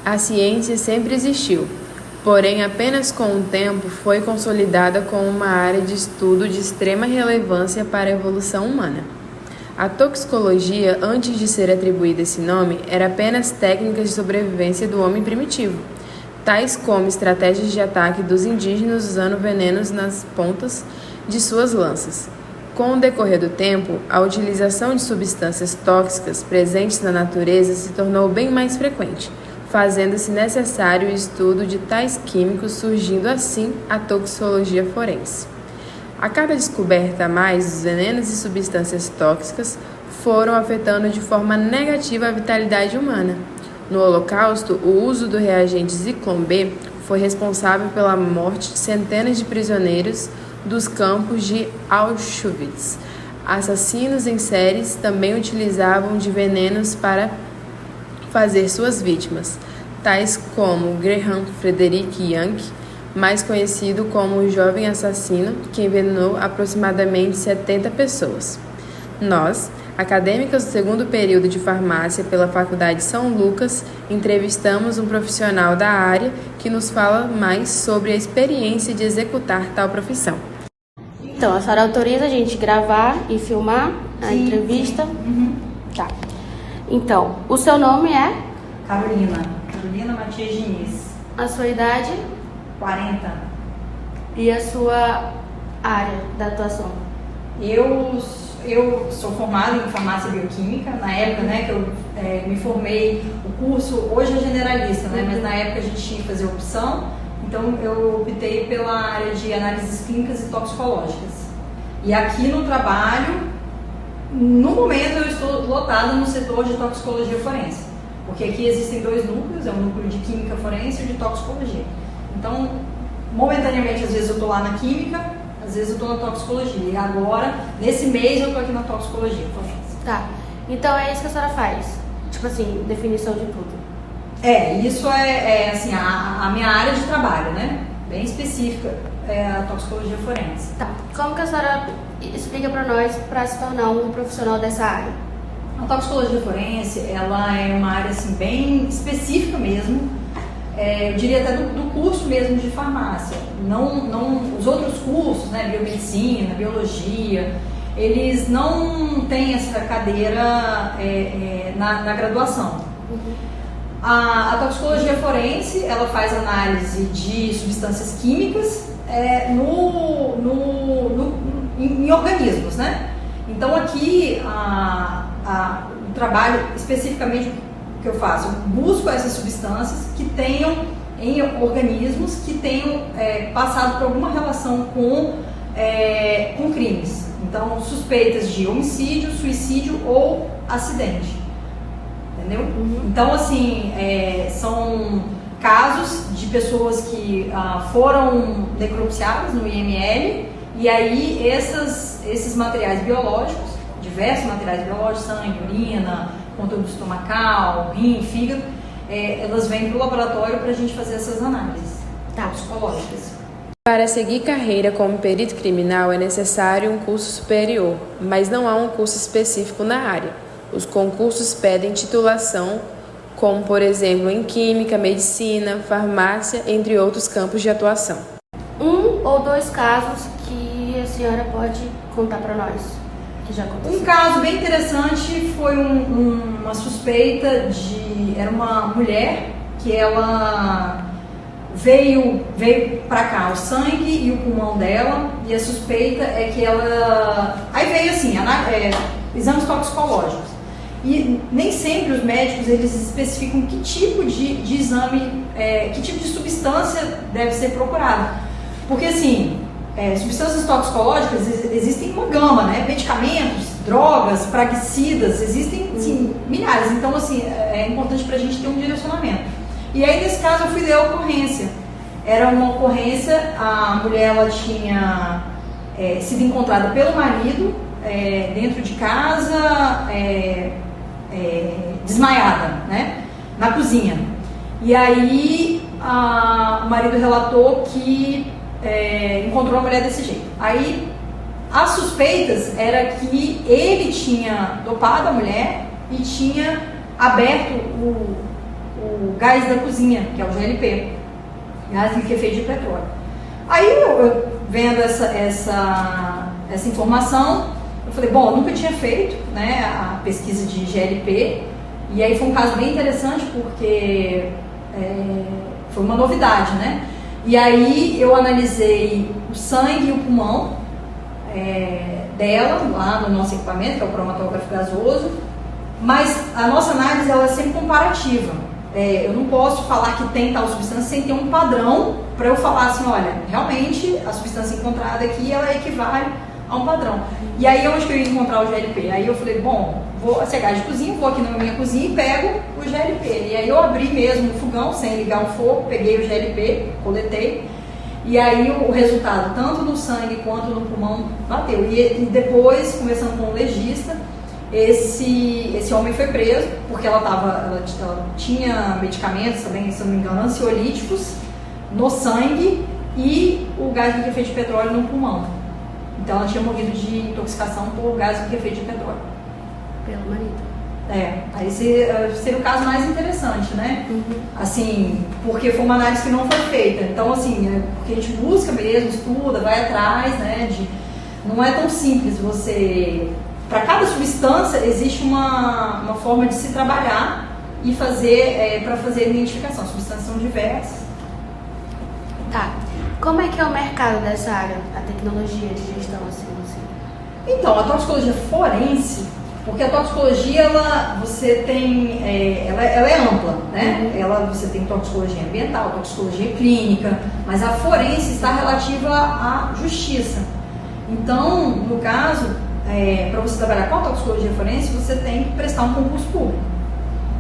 A ciência sempre existiu, porém apenas com o tempo foi consolidada como uma área de estudo de extrema relevância para a evolução humana. A toxicologia, antes de ser atribuída esse nome, era apenas técnicas de sobrevivência do homem primitivo, tais como estratégias de ataque dos indígenas usando venenos nas pontas de suas lanças. Com o decorrer do tempo, a utilização de substâncias tóxicas presentes na natureza se tornou bem mais frequente, fazendo-se necessário o estudo de tais químicos, surgindo assim a toxicologia forense. A cada descoberta a mais dos venenos e substâncias tóxicas foram afetando de forma negativa a vitalidade humana. No Holocausto, o uso do reagente Zyklon B foi responsável pela morte de centenas de prisioneiros dos campos de Auschwitz. Assassinos em séries também utilizavam de venenos para fazer suas vítimas, tais como Graham Frederick Young, mais conhecido como o jovem assassino que envenenou aproximadamente 70 pessoas. Nós, acadêmicas do segundo período de farmácia pela Faculdade São Lucas, entrevistamos um profissional da área que nos fala mais sobre a experiência de executar tal profissão. Então, a senhora autoriza a gente gravar e filmar a entrevista? Uhum. Tá. Então, o seu nome é? Carolina Matias Diniz. A sua idade? 40. E a sua área da atuação? Eu sou formada em farmácia bioquímica. Na época, que eu me formei, o curso hoje é generalista, mas na época a gente tinha que fazer opção. Então, eu optei pela área de análises clínicas e toxicológicas. E aqui no trabalho, no momento, eu estou lotada no setor de toxicologia forense. Porque aqui existem dois núcleos, é um núcleo de química forense e de toxicologia. Então, momentaneamente, às vezes eu estou lá na química, às vezes eu estou na toxicologia. E agora, nesse mês, eu estou aqui na toxicologia forense. Tá. Então, é isso que a senhora faz? Tipo assim, definição de tudo. Isso é assim, a minha área de trabalho, bem específica, é a toxicologia forense. Tá. Como que a senhora explica para nós para se tornar um profissional dessa área? A toxicologia forense, ela é uma área assim, bem específica mesmo, eu diria até do curso mesmo de farmácia. Não, os outros cursos, biomedicina, biologia, eles não têm essa cadeira na graduação. Uhum. A toxicologia forense, ela faz análise de substâncias químicas em organismos, Então aqui o trabalho, especificamente que eu faço, eu busco essas substâncias que tenham em organismos que tenham passado por alguma relação com crimes. Então, suspeitas de homicídio, suicídio ou acidente. Entendeu? Uhum. Então, assim, são casos de pessoas que foram necropsiadas no IML e aí esses materiais biológicos, diversos materiais biológicos, sangue, urina, conteúdo estomacal, rim, fígado, elas vêm para o laboratório para a gente fazer essas análises toxicológicas. Para seguir carreira como perito criminal é necessário um curso superior, mas não há um curso específico na área. Os concursos pedem titulação, como por exemplo em química, medicina, farmácia, entre outros campos de atuação. Um ou dois casos que a senhora pode contar para nós, que já aconteceu. Um caso bem interessante foi uma suspeita era uma mulher que ela veio para cá o sangue e o pulmão dela, e a suspeita é que ela... Aí veio assim, exames toxicológicos. E nem sempre os médicos eles especificam que tipo de exame, que tipo de substância deve ser procurada. Porque assim, substâncias toxicológicas existem uma gama, medicamentos, drogas, praguicidas, existem milhares. Então assim, é importante para a gente ter um direcionamento. E aí nesse caso eu fui ler a ocorrência. Era uma ocorrência, a mulher ela tinha sido encontrada pelo marido dentro de casa, desmaiada, na cozinha. E aí o marido relatou que encontrou a mulher desse jeito. Aí as suspeitas era que ele tinha dopado a mulher e tinha aberto o gás da cozinha, que é o GLP, gás liquefeito de petróleo. Aí eu vendo essa informação, eu falei, bom, eu nunca tinha feito, né, a pesquisa de GLP, e aí foi um caso bem interessante porque foi uma novidade, né? E aí eu analisei o sangue e o pulmão dela, lá no nosso equipamento, que é o cromatógrafo gasoso, mas a nossa análise ela é sempre comparativa. Eu não posso falar que tem tal substância sem ter um padrão para eu falar assim, olha, realmente a substância encontrada aqui, ela equivale a um padrão. E aí onde que eu ia encontrar o GLP? Aí eu falei, bom, vou ser gás de cozinha, vou aqui na minha cozinha e pego o GLP. E aí eu abri mesmo o fogão, sem ligar o fogo, peguei o GLP, coletei, e aí o resultado, tanto no sangue quanto no pulmão, bateu. E depois, conversando com o legista, esse homem foi preso, porque ela tinha medicamentos também, se não me engano, ansiolíticos no sangue e o gás liquefeito de petróleo no pulmão. Então ela tinha morrido de intoxicação por gás liquefeito de petróleo. Pelo marido. Aí seria o caso mais interessante, né? Assim, porque foi uma análise que não foi feita. Então, assim, porque a gente busca mesmo, estuda, vai atrás, né? Não é tão simples você... Para cada substância existe uma forma de se trabalhar e fazer, para fazer a identificação. As substâncias são diversas. Tá. Como é que é o mercado dessa área, a tecnologia de gestão, assim? Então, a toxicologia forense, porque a toxicologia, ela é ampla, né? Você tem toxicologia ambiental, toxicologia clínica, mas a forense está relativa à justiça. Então, no caso, para você trabalhar com a toxicologia forense, você tem que prestar um concurso público.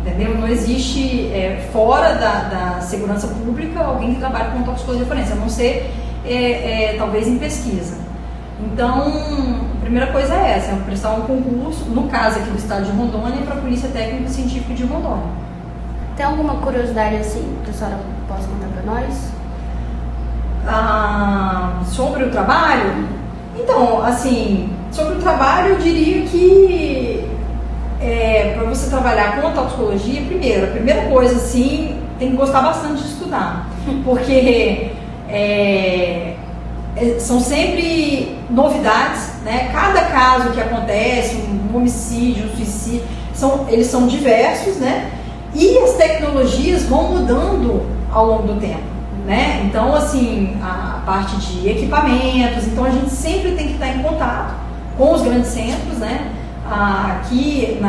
Entendeu? Não existe fora da segurança pública alguém que trabalhe com toxicologia forense, a não ser talvez em pesquisa. Então, a primeira coisa é essa, prestar um concurso, no caso aqui do estado de Rondônia, para a Polícia Técnica e Científica de Rondônia. Tem alguma curiosidade assim que a senhora possa contar para nós? Sobre o trabalho? Então, assim, sobre o trabalho eu diria que para você trabalhar com a toxicologia, a primeira coisa, assim, tem que gostar bastante de estudar, porque são sempre novidades, né? Cada caso que acontece, um homicídio, um suicídio, eles são diversos, né? E as tecnologias vão mudando ao longo do tempo, né? Então, assim, a parte de equipamentos, então a gente sempre tem que estar em contato com os grandes centros, né? Aqui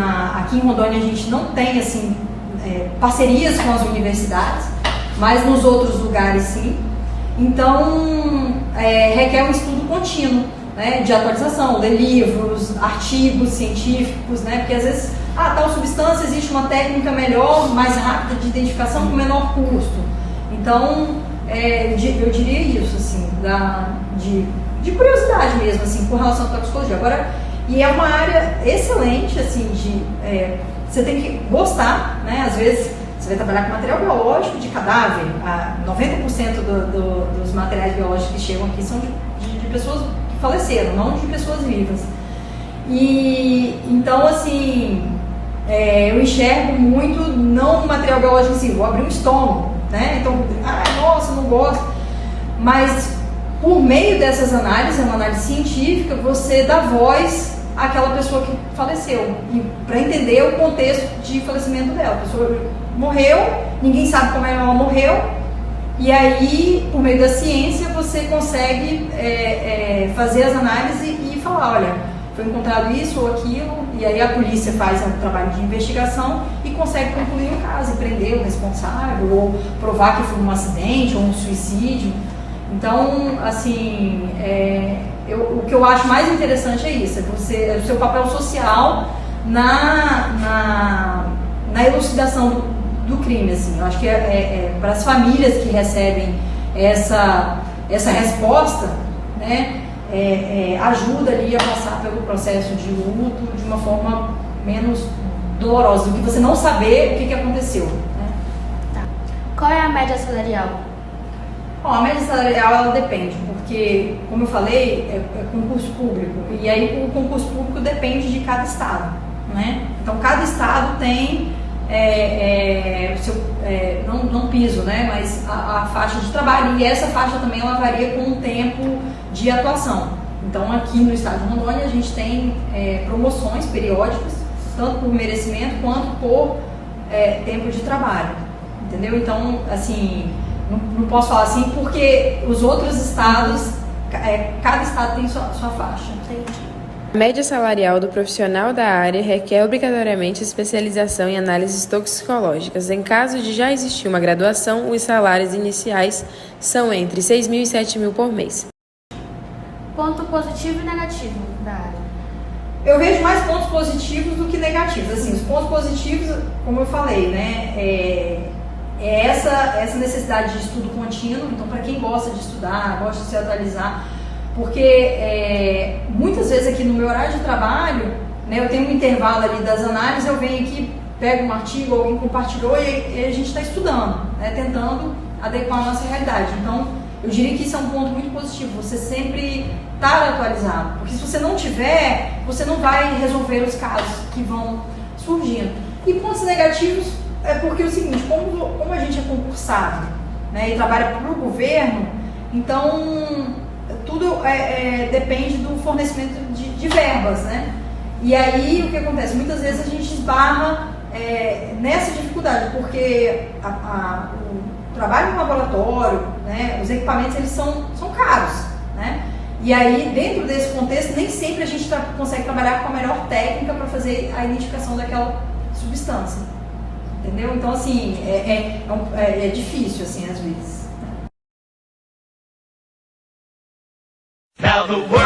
em Rondônia a gente não tem, assim, parcerias com as universidades, mas nos outros lugares sim. Então, requer um estudo contínuo, né, de atualização, ler livros, artigos científicos, né, porque às vezes, tal substância, existe uma técnica melhor, mais rápida de identificação com menor custo. Então, eu diria isso, assim, de curiosidade mesmo, assim, com relação à toxicologia. Agora, e é uma área excelente, assim, você tem que gostar, né, às vezes você vai trabalhar com material biológico de cadáver. 90% dos materiais biológicos que chegam aqui são de pessoas que faleceram, não de pessoas vivas. E então, assim, eu enxergo muito, não o material biológico em si, vou abrir um estômago, né? Então, nossa, não gosto. Mas, por meio dessas análises, é uma análise científica, você dá voz àquela pessoa que faleceu, e para entender o contexto de falecimento dela. A pessoa morreu, ninguém sabe como ela morreu, e aí, por meio da ciência, você consegue fazer as análises e falar, olha, foi encontrado isso ou aquilo, e aí a polícia faz um trabalho de investigação e consegue concluir o caso, e prender o responsável, ou provar que foi um acidente ou um suicídio. Então, assim, o que eu acho mais interessante é isso, o seu papel social na elucidação do crime, assim. Eu acho que para as famílias que recebem essa resposta, né, ajuda ali a passar pelo processo de luto de uma forma menos dolorosa do que você não saber o que aconteceu, né? Tá. Qual é a média salarial? Bom, a média salarial, ela depende, porque, como eu falei, é concurso público, e aí o concurso público depende de cada estado, né? Então, cada estado tem não piso, né, mas a faixa de trabalho, e essa faixa também ela varia com o tempo de atuação. Então aqui no estado de Rondônia a gente tem promoções periódicas, tanto por merecimento quanto por tempo de trabalho, entendeu? Então, assim, não posso falar assim porque os outros estados, cada estado tem sua faixa. Entendi. A média salarial do profissional da área requer obrigatoriamente especialização em análises toxicológicas. Em caso de já existir uma graduação, os salários iniciais são entre 6.000 e 7.000 por mês. Ponto positivo e negativo da área. Eu vejo mais pontos positivos do que negativos. Assim, os pontos positivos, como eu falei, né, é essa necessidade de estudo contínuo. Então, para quem gosta de estudar, gosta de se atualizar, porque muitas vezes aqui no meu horário de trabalho, né, eu tenho um intervalo ali das análises, eu venho aqui, pego um artigo, alguém compartilhou e a gente está estudando, né, tentando adequar a nossa realidade. Então, eu diria que isso é um ponto muito positivo, você sempre estar atualizado, porque se você não tiver, você não vai resolver os casos que vão surgindo. E pontos negativos é porque é o seguinte, como a gente é concursado, né, e trabalha para o governo, então tudo depende do fornecimento de verbas, né? E aí o que acontece? Muitas vezes a gente esbarra nessa dificuldade, porque o trabalho no laboratório, né, os equipamentos eles são caros, né? E aí dentro desse contexto nem sempre a gente consegue trabalhar com a melhor técnica para fazer a identificação daquela substância, entendeu? Então assim é difícil assim às vezes. Now the world